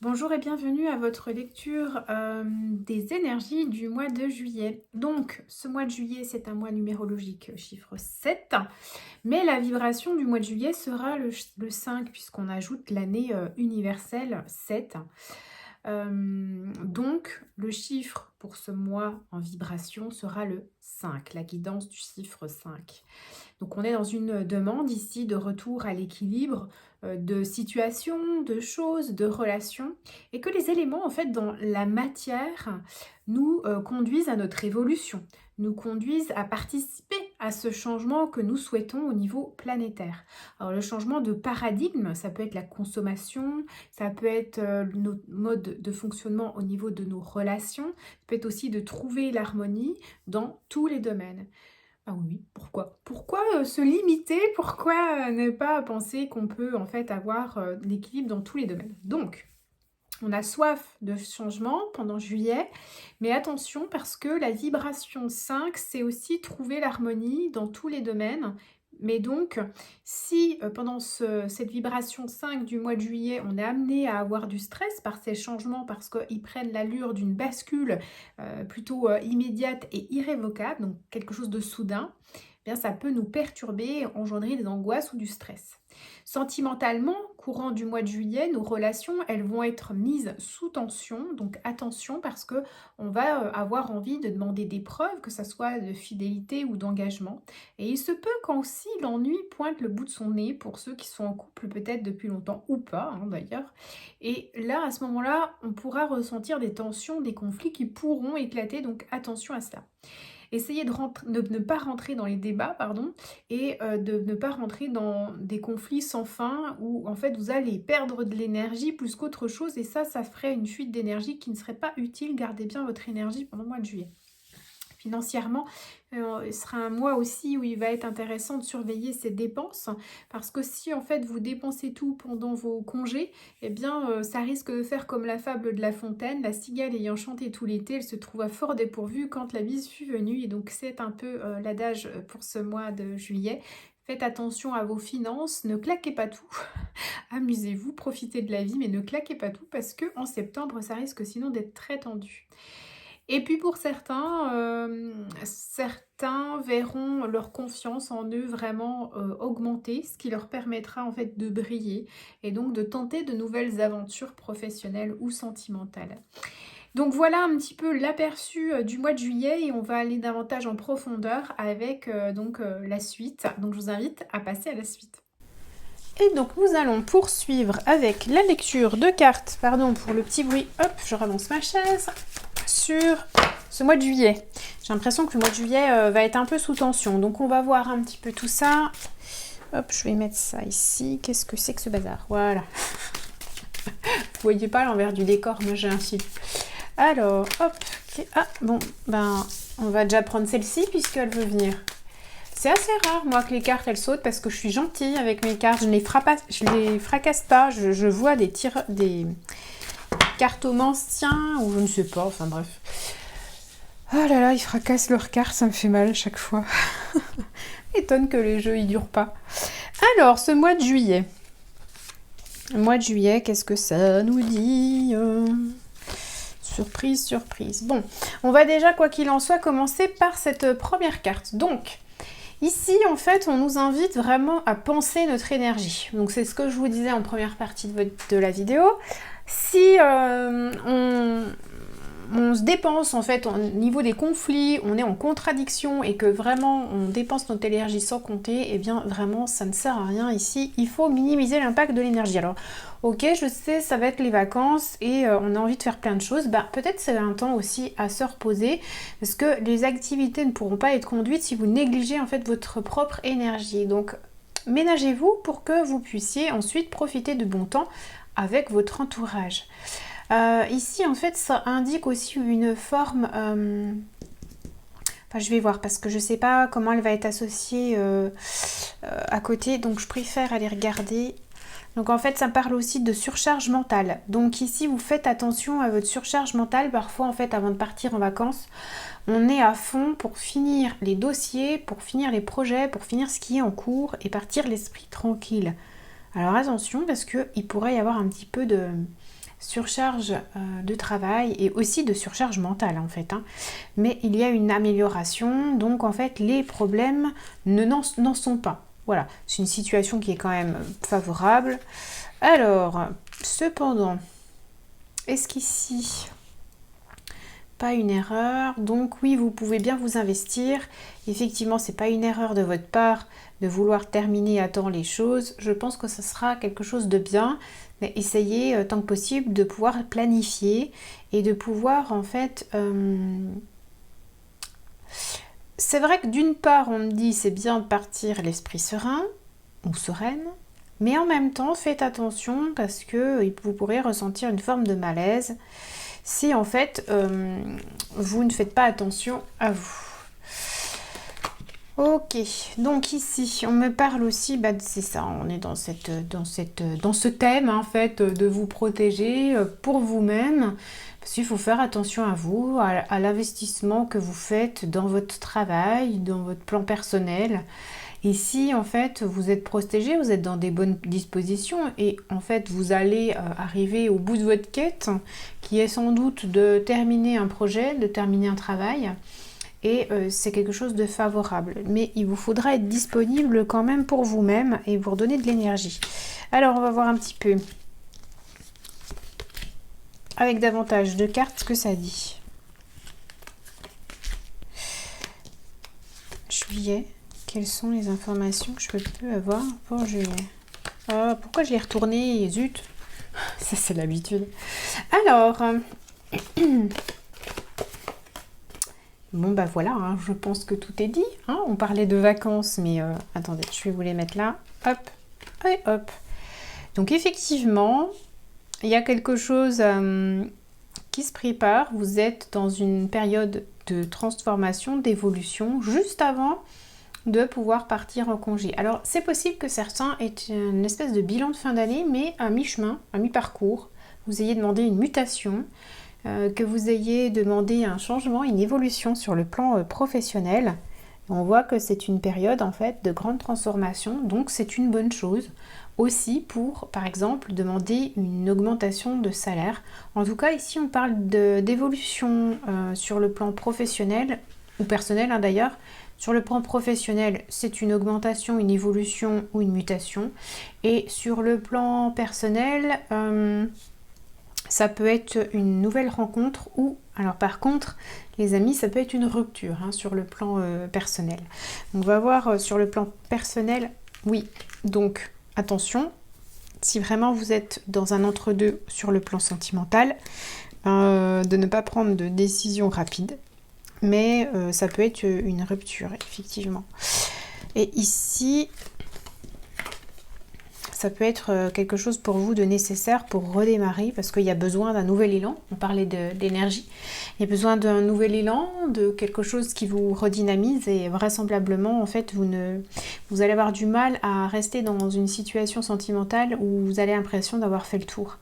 Bonjour et bienvenue à votre lecture des énergies du mois de juillet. Donc, ce mois de juillet, c'est un mois numérologique chiffre 7, mais la vibration du mois de juillet sera le 5 puisqu'on ajoute l'année universelle 7. Donc, le chiffre pour ce mois en vibration sera le 5, la guidance du chiffre 5. Donc on est dans une demande ici de retour à l'équilibre de situations, de choses, de relations, et que les éléments en fait dans la matière nous conduisent à notre évolution, nous conduisent à participer à ce changement que nous souhaitons au niveau planétaire. Alors le changement de paradigme, ça peut être la consommation, ça peut être notre mode de fonctionnement au niveau de nos relations, ça peut être aussi de trouver l'harmonie dans tous les domaines. Ah oui, pourquoi? Pourquoi se limiter? Pourquoi ne pas penser qu'on peut en fait avoir l'équilibre dans tous les domaines? Donc, on a soif de changement pendant juillet, mais attention parce que la vibration 5, c'est aussi trouver l'harmonie dans tous les domaines. Mais donc, si pendant cette vibration 5 du mois de juillet, on est amené à avoir du stress par ces changements, parce qu'ils prennent l'allure d'une bascule plutôt immédiate et irrévocable, donc quelque chose de soudain, eh bien ça peut nous perturber, engendrer des angoisses ou du stress. Sentimentalement, courant du mois de juillet, nos relations, elles vont être mises sous tension, donc attention parce que on va avoir envie de demander des preuves, que ça soit de fidélité ou d'engagement. Et il se peut qu'aussi l'ennui pointe le bout de son nez pour ceux qui sont en couple peut-être depuis longtemps ou pas d'ailleurs. Et là, à ce moment-là, on pourra ressentir des tensions, des conflits qui pourront éclater, donc attention à cela. Essayez de ne pas rentrer dans les débats, et de ne pas rentrer dans des conflits sans fin où en fait vous allez perdre de l'énergie plus qu'autre chose, et ça ferait une fuite d'énergie qui ne serait pas utile. Gardez bien votre énergie pendant le mois de juillet. Financièrement, ce sera un mois aussi où il va être intéressant de surveiller ses dépenses, parce que si en fait vous dépensez tout pendant vos congés, eh bien ça risque de faire comme la fable de La Fontaine, la cigale ayant chanté tout l'été, elle se trouva fort dépourvue quand la bise fut venue. Et donc c'est un peu l'adage pour ce mois de juillet. Faites attention à vos finances, ne claquez pas tout, amusez-vous, profitez de la vie, mais ne claquez pas tout parce que en septembre ça risque sinon d'être très tendu. Et puis pour certains verront leur confiance en eux vraiment augmenter, ce qui leur permettra en fait de briller et donc de tenter de nouvelles aventures professionnelles ou sentimentales. Donc voilà un petit peu l'aperçu du mois de juillet, et on va aller davantage en profondeur avec la suite. Donc je vous invite à passer à la suite. Et donc nous allons poursuivre avec la lecture de cartes, pardon pour le petit bruit, hop, je rallonge ma chaise, sur ce mois de juillet. J'ai l'impression que le mois de juillet va être un peu sous tension, donc on va voir un petit peu tout ça. Hop, je vais mettre ça ici. Qu'est-ce que c'est que ce bazar? Voilà. Vous voyez pas l'envers du décor, moi j'ai un fil. Alors, hop, okay. Ah, bon, ben, on va déjà prendre celle-ci puisqu'elle veut venir. C'est assez rare, moi, que les cartes, elles sautent, parce que je suis gentille avec mes cartes. Je ne les fracasse pas. Je vois des cartomanciens, ou je ne sais pas, enfin bref. Oh là là, ils fracassent leurs cartes, ça me fait mal à chaque fois. Étonne que les jeux, ils durent pas. Alors, ce mois de juillet. Le mois de juillet, qu'est-ce que ça nous dit? Surprise, surprise. Bon, on va déjà, quoi qu'il en soit, commencer par cette première carte. Donc, ici, en fait, on nous invite vraiment à penser notre énergie. Donc, c'est ce que je vous disais en première partie de la vidéo. Si on se dépense, en fait, au niveau des conflits, on est en contradiction et que vraiment on dépense notre énergie sans compter, eh bien, vraiment, ça ne sert à rien ici. Il faut minimiser l'impact de l'énergie. Alors, ok, je sais, ça va être les vacances et on a envie de faire plein de choses. Bah, peut-être c'est un temps aussi à se reposer, parce que les activités ne pourront pas être conduites si vous négligez en fait votre propre énergie. Donc, ménagez-vous pour que vous puissiez ensuite profiter de bon temps avec votre entourage. Ici, en fait, ça indique aussi une forme... Enfin, je vais voir parce que je ne sais pas comment elle va être associée à côté. Donc, je préfère aller regarder. Donc, en fait, ça parle aussi de surcharge mentale. Donc, ici, vous faites attention à votre surcharge mentale. Parfois, en fait, avant de partir en vacances, on est à fond pour finir les dossiers, pour finir les projets, pour finir ce qui est en cours et partir l'esprit tranquille. Alors, attention parce qu'il pourrait y avoir un petit peu de surcharge de travail et aussi de surcharge mentale en fait, hein. Mais il y a une amélioration, donc en fait les problèmes n'en sont pas. Voilà, c'est une situation qui est quand même favorable. Alors, cependant, est-ce qu'ici, pas une erreur? Donc oui, vous pouvez bien vous investir. Effectivement, c'est pas une erreur de votre part de vouloir terminer à temps les choses. Je pense que ce sera quelque chose de bien. Mais essayez tant que possible de pouvoir planifier et de pouvoir en fait... C'est vrai que d'une part, on me dit c'est bien de partir l'esprit serein ou sereine, mais en même temps, faites attention parce que vous pourrez ressentir une forme de malaise si en fait vous ne faites pas attention à vous. Ok, donc ici, on me parle aussi, c'est ça, on est dans ce thème en fait de vous protéger pour vous-même, parce qu'il faut faire attention à vous, à l'investissement que vous faites dans votre travail, dans votre plan personnel. Et si en fait vous êtes protégé, vous êtes dans des bonnes dispositions et en fait vous allez arriver au bout de votre quête, qui est sans doute de terminer un projet, de terminer un travail. Et c'est quelque chose de favorable. Mais il vous faudra être disponible quand même pour vous-même et vous redonner de l'énergie. Alors, on va voir un petit peu, avec davantage de cartes, ce que ça dit. Juillet, quelles sont les informations que je peux avoir pour juillet? Pourquoi j'ai retourné? Zut. Ça, c'est l'habitude. Alors... Bon bah voilà, hein, je pense que tout est dit. Hein, on parlait de vacances, mais attendez, je vais vous les mettre là. Hop, et hop. Donc effectivement, il y a quelque chose qui se prépare. Vous êtes dans une période de transformation, d'évolution, juste avant de pouvoir partir en congé. Alors c'est possible que certains aient une espèce de bilan de fin d'année, mais à mi-chemin, à mi-parcours, vous ayez demandé une mutation, que vous ayez demandé un changement, une évolution sur le plan professionnel. On voit que c'est une période en fait de grande transformation, donc c'est une bonne chose aussi pour, par exemple, demander une augmentation de salaire. En tout cas, ici on parle d'évolution sur le plan professionnel ou personnel hein, d'ailleurs. Sur le plan professionnel, c'est une augmentation, une évolution ou une mutation. Et sur le plan personnel, ça peut être une nouvelle rencontre ou, alors par contre, les amis, ça peut être une rupture hein, sur le plan personnel. On va voir sur le plan personnel, oui, donc attention, si vraiment vous êtes dans un entre-deux sur le plan sentimental, de ne pas prendre de décision rapide, mais ça peut être une rupture, effectivement. Et ici... ça peut être quelque chose pour vous de nécessaire pour redémarrer parce qu'il y a besoin d'un nouvel élan. On parlait d'énergie. Il y a besoin d'un nouvel élan, de quelque chose qui vous redynamise et vraisemblablement, en fait, vous allez avoir du mal à rester dans une situation sentimentale où vous avez l'impression d'avoir fait le tour.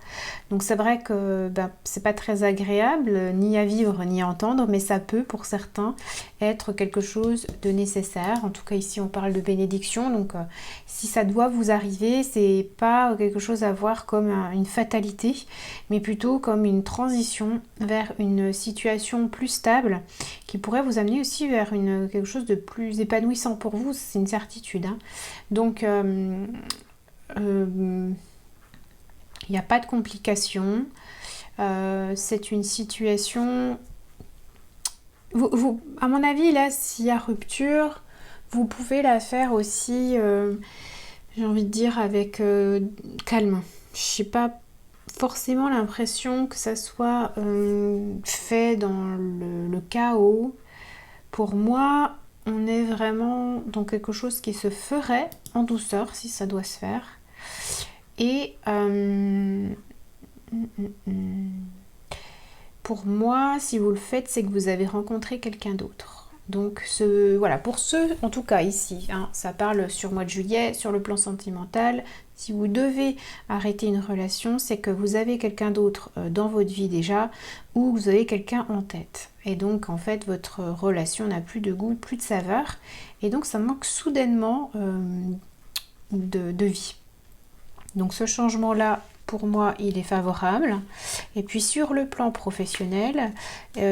Donc c'est vrai que c'est pas très agréable ni à vivre ni à entendre, mais ça peut pour certains être quelque chose de nécessaire. En tout cas ici on parle de bénédiction, donc si ça doit vous arriver, c'est pas quelque chose à voir comme une fatalité, mais plutôt comme une transition vers une situation plus stable qui pourrait vous amener aussi vers quelque chose de plus épanouissant pour vous, c'est une certitude. Hein. Donc il n'y a pas de complications, c'est une situation... à mon avis, là, s'il y a rupture, vous pouvez la faire aussi... j'ai envie de dire avec calme. Je n'ai pas forcément l'impression que ça soit fait dans le chaos. Pour moi, on est vraiment dans quelque chose qui se ferait en douceur si ça doit se faire. Et pour moi, si vous le faites, c'est que vous avez rencontré quelqu'un d'autre. Donc voilà, pour ceux, en tout cas ici, hein, ça parle sur le mois de juillet, sur le plan sentimental. Si vous devez arrêter une relation, c'est que vous avez quelqu'un d'autre dans votre vie déjà, ou vous avez quelqu'un en tête. Et donc en fait, votre relation n'a plus de goût, plus de saveur, et donc ça manque soudainement de vie. Donc ce changement-là, pour moi, il est favorable. Et puis sur le plan professionnel,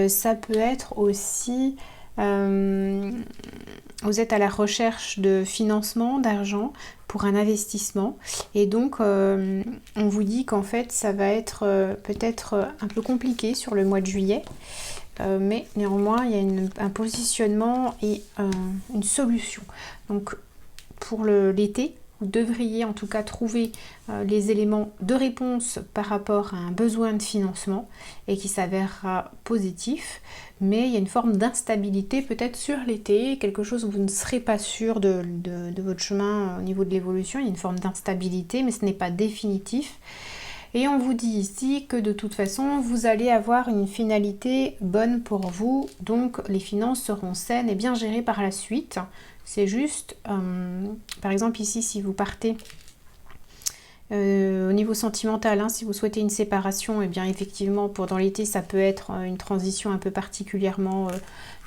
ça peut être aussi... vous êtes à la recherche de financement, d'argent pour un investissement. Et donc, on vous dit qu'en fait, ça va être peut-être un peu compliqué sur le mois de juillet. Mais néanmoins, il y a un positionnement et une solution. Donc, pour l'été, vous devriez en tout cas trouver les éléments de réponse par rapport à un besoin de financement et qui s'avérera positif. Mais il y a une forme d'instabilité peut-être sur l'été, quelque chose où vous ne serez pas sûr de votre chemin au niveau de l'évolution. Il y a une forme d'instabilité, mais ce n'est pas définitif. Et on vous dit ici que de toute façon, vous allez avoir une finalité bonne pour vous. Donc, les finances seront saines et bien gérées par la suite. C'est juste, par exemple ici, si vous partez au niveau sentimental, si vous souhaitez une séparation, et bien effectivement, pendant l'été, ça peut être une transition un peu particulièrement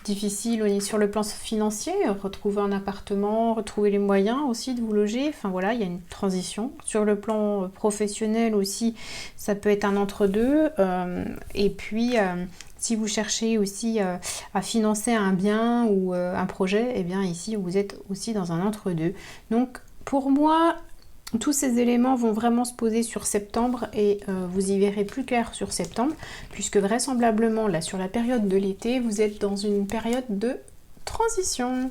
difficile sur le plan financier, retrouver un appartement, retrouver les moyens aussi de vous loger, enfin voilà, il y a une transition. Sur le plan professionnel aussi, ça peut être un entre-deux, et puis si vous cherchez aussi à financer un bien ou un projet, et bien ici vous êtes aussi dans un entre-deux. Donc pour moi, tous ces éléments vont vraiment se poser sur septembre et vous y verrez plus clair sur septembre, puisque vraisemblablement, là, sur la période de l'été, vous êtes dans une période de transition.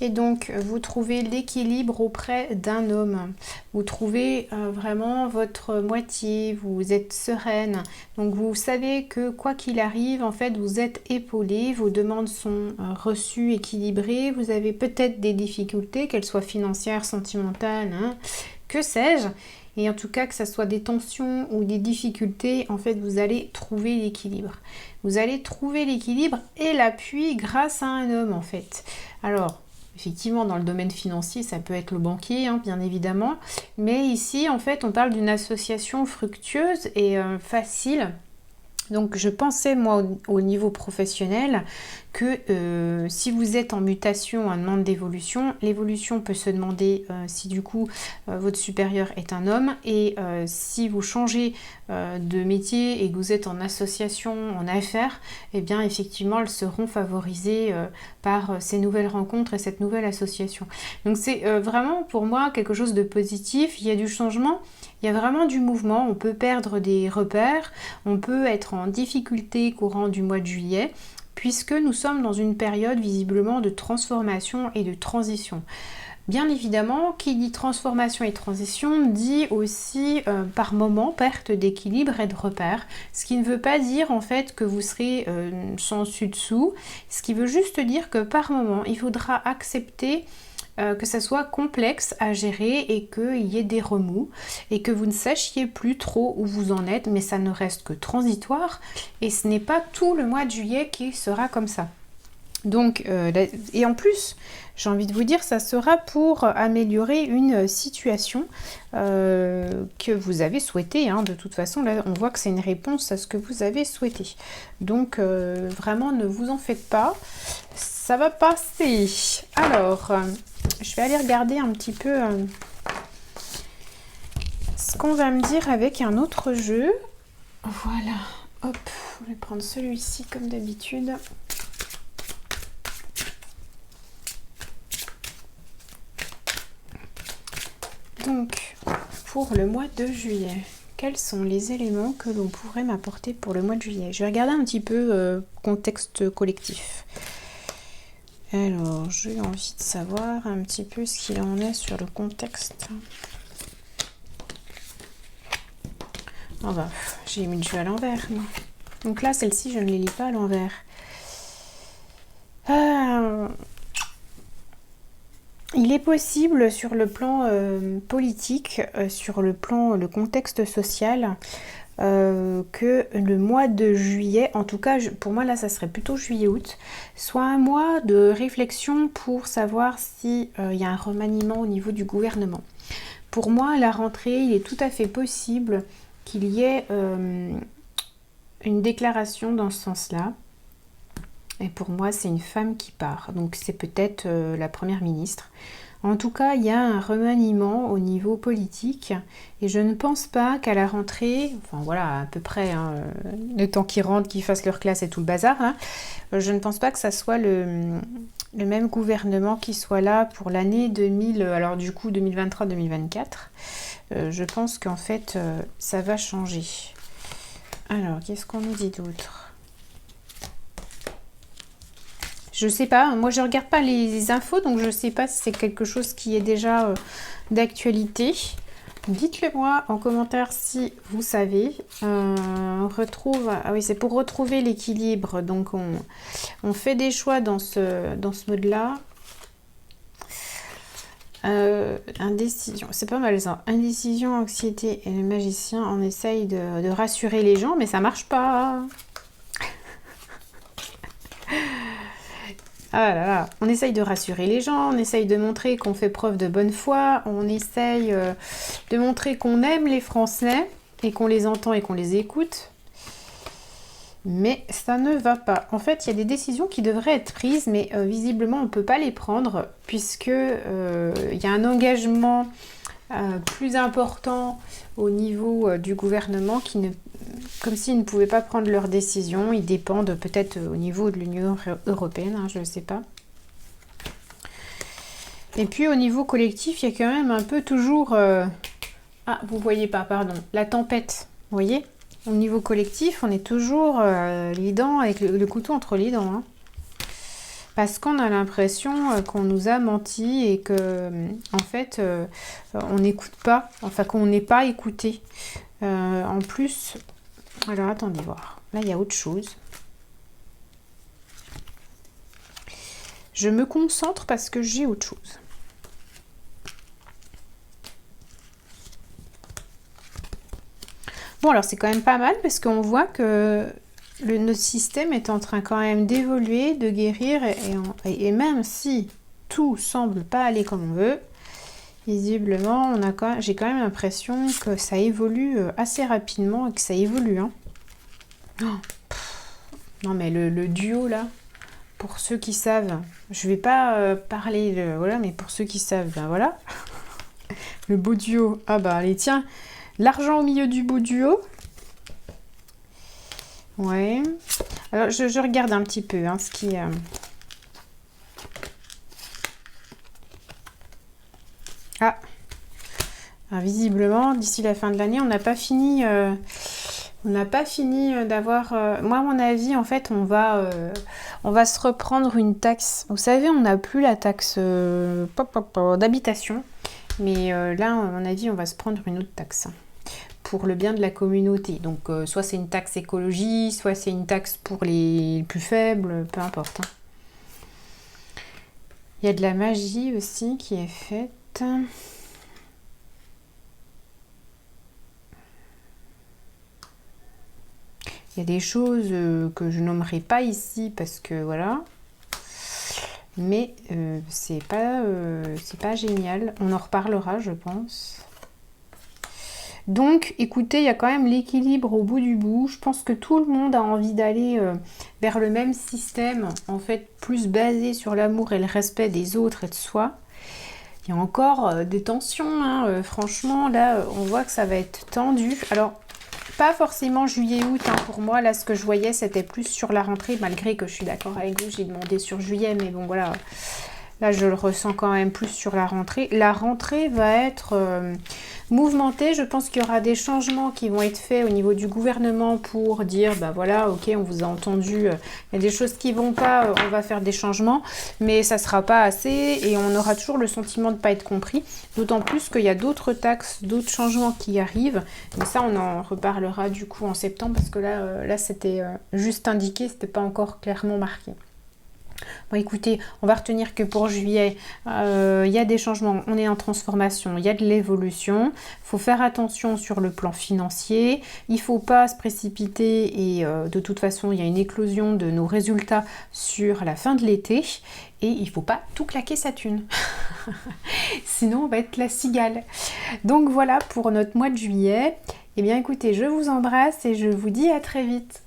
Et donc, vous trouvez l'équilibre auprès d'un homme. Vous trouvez vraiment votre moitié, vous êtes sereine. Donc, vous savez que quoi qu'il arrive, en fait, vous êtes épaulé, vos demandes sont reçues, équilibrées. Vous avez peut-être des difficultés, qu'elles soient financières, sentimentales, que sais-je. Et en tout cas, que ce soit des tensions ou des difficultés, en fait, vous allez trouver l'équilibre. Vous allez trouver l'équilibre et l'appui grâce à un homme, en fait. Alors, effectivement, dans le domaine financier, ça peut être le banquier, bien évidemment. Mais ici, en fait, on parle d'une association fructueuse et facile. Donc, je pensais, moi, au niveau professionnel, que si vous êtes en mutation, en demande d'évolution, l'évolution peut se demander si du coup votre supérieur est un homme, et si vous changez de métier et que vous êtes en association, en affaires, eh bien effectivement elles seront favorisées par ces nouvelles rencontres et cette nouvelle association. Donc c'est vraiment pour moi quelque chose de positif. Il y a du changement, il y a vraiment du mouvement, on peut perdre des repères, on peut être en difficulté courant du mois de juillet, puisque nous sommes dans une période visiblement de transformation et de transition. Bien évidemment, qui dit transformation et transition dit aussi par moment perte d'équilibre et de repères, ce qui ne veut pas dire en fait que vous serez sans dessus-dessous, ce qui veut juste dire que par moment il faudra accepter que ça soit complexe à gérer et qu'il y ait des remous et que vous ne sachiez plus trop où vous en êtes, mais ça ne reste que transitoire et ce n'est pas tout le mois de juillet qui sera comme ça. Donc, et en plus, j'ai envie de vous dire, ça sera pour améliorer une situation que vous avez souhaitée. De toute façon, là, on voit que c'est une réponse à ce que vous avez souhaité. Donc, vraiment, ne vous en faites pas. Ça va passer. Alors, je vais aller regarder un petit peu ce qu'on va me dire avec un autre jeu. Voilà. Hop, je vais prendre celui-ci comme d'habitude. Donc, pour le mois de juillet, quels sont les éléments que l'on pourrait m'apporter pour le mois de juillet? Je vais regarder un petit peu contexte collectif. Alors, j'ai envie de savoir un petit peu ce qu'il en est sur le contexte. Oh bah, j'ai mis le jeu à l'envers. Donc là, celle-ci, je ne les lis pas à l'envers. Il est possible sur le plan politique, sur le contexte social, que le mois de juillet, en tout cas pour moi là ça serait plutôt juillet-août, soit un mois de réflexion pour savoir si y a un remaniement au niveau du gouvernement. Pour moi, à la rentrée, il est tout à fait possible qu'il y ait une déclaration dans ce sens-là. Et pour moi, c'est une femme qui part. Donc c'est peut-être la première ministre. En tout cas, il y a un remaniement au niveau politique et je ne pense pas qu'à la rentrée, enfin voilà, à peu près, hein, le temps qu'ils rentrent, qu'ils fassent leur classe et tout le bazar, hein, je ne pense pas que ça soit le même gouvernement qui soit là pour l'année 2000, alors du coup 2023-2024. Je pense qu'en fait, ça va changer. Alors, qu'est-ce qu'on nous dit d'autre? Je sais pas, moi je regarde pas les infos, donc je sais pas si c'est quelque chose qui est déjà d'actualité. Dites-le moi en commentaire si vous savez. On retrouve, ah oui, c'est pour retrouver l'équilibre, donc on fait des choix dans ce mode-là. Indécision, c'est pas mal ça. Indécision, anxiété et le magicien, on essaye de rassurer les gens, mais ça marche pas. Ah là là, on essaye de rassurer les gens, on essaye de montrer qu'on fait preuve de bonne foi, on essaye de montrer qu'on aime les Français et qu'on les entend et qu'on les écoute. Mais ça ne va pas. En fait, il y a des décisions qui devraient être prises, mais visiblement, on ne peut pas les prendre puisque il y a un engagement plus important au niveau du gouvernement qui ne, comme s'ils ne pouvaient pas prendre leurs décisions. Ils dépendent peut-être au niveau de l'Union européenne, hein, je ne sais pas. Et puis au niveau collectif, il y a quand même un peu toujours... Ah, vous voyez pas, pardon. La tempête, vous voyez ? Au niveau collectif, on est toujours les dents avec le couteau entre les dents. Hein. Parce qu'on a l'impression qu'on nous a menti et que, en fait, on n'écoute pas, enfin qu'on n'est pas écouté. En plus, alors attendez voir, là il y a autre chose. Je me concentre parce que j'ai autre chose. Bon, alors c'est quand même pas mal parce qu'on voit que notre système est en train quand même d'évoluer, de guérir et même si tout semble pas aller comme on veut, visiblement, j'ai quand même l'impression que ça évolue assez rapidement et que ça évolue. Hein. Oh, non mais le duo là, pour ceux qui savent, je vais pas parler de... Voilà, mais pour ceux qui savent, ben voilà. Le beau duo, ah bah allez tiens, l'argent au milieu du beau duo. Ouais. Alors, je regarde un petit peu hein, ce qui... Ah. Alors, visiblement, d'ici la fin de l'année, on n'a pas fini... On n'a pas fini d'avoir... Moi, à mon avis, en fait, on va se reprendre une taxe. Vous savez, on n'a plus la taxe d'habitation. Mais là, à mon avis, on va se prendre une autre taxe. Pour le bien de la communauté. Donc, soit c'est une taxe écologie, soit c'est une taxe pour les plus faibles, peu importe. Hein. Il y a de la magie aussi qui est faite. Il y a des choses que je nommerai pas ici parce que voilà. Mais c'est pas génial. On en reparlera, je pense. Donc, écoutez, il y a quand même l'équilibre au bout du bout. Je pense que tout le monde a envie d'aller vers le même système, en fait, plus basé sur l'amour et le respect des autres et de soi. Il y a encore des tensions, hein. Franchement, là, on voit que ça va être tendu. Alors, pas forcément juillet-août, hein. Pour moi, là, ce que je voyais, c'était plus sur la rentrée, malgré que je suis d'accord avec vous, j'ai demandé sur juillet, mais bon, voilà. Là, je le ressens quand même plus sur la rentrée. La rentrée va être mouvementée. Je pense qu'il y aura des changements qui vont être faits au niveau du gouvernement pour dire, bah voilà, ok, on vous a entendu, il y a des choses qui vont pas, on va faire des changements, mais ça sera pas assez et on aura toujours le sentiment de ne pas être compris. D'autant plus qu'il y a d'autres taxes, d'autres changements qui arrivent. Mais ça, on en reparlera du coup en septembre parce que là c'était juste indiqué, c'était pas encore clairement marqué. Bon, écoutez, on va retenir que pour juillet, il y a des changements, on est en transformation, il y a de l'évolution. Il faut faire attention sur le plan financier. Il ne faut pas se précipiter et de toute façon, il y a une éclosion de nos résultats sur la fin de l'été. Et il ne faut pas tout claquer sa thune. Sinon, on va être la cigale. Donc voilà pour notre mois de juillet. Eh bien écoutez, je vous embrasse et je vous dis à très vite.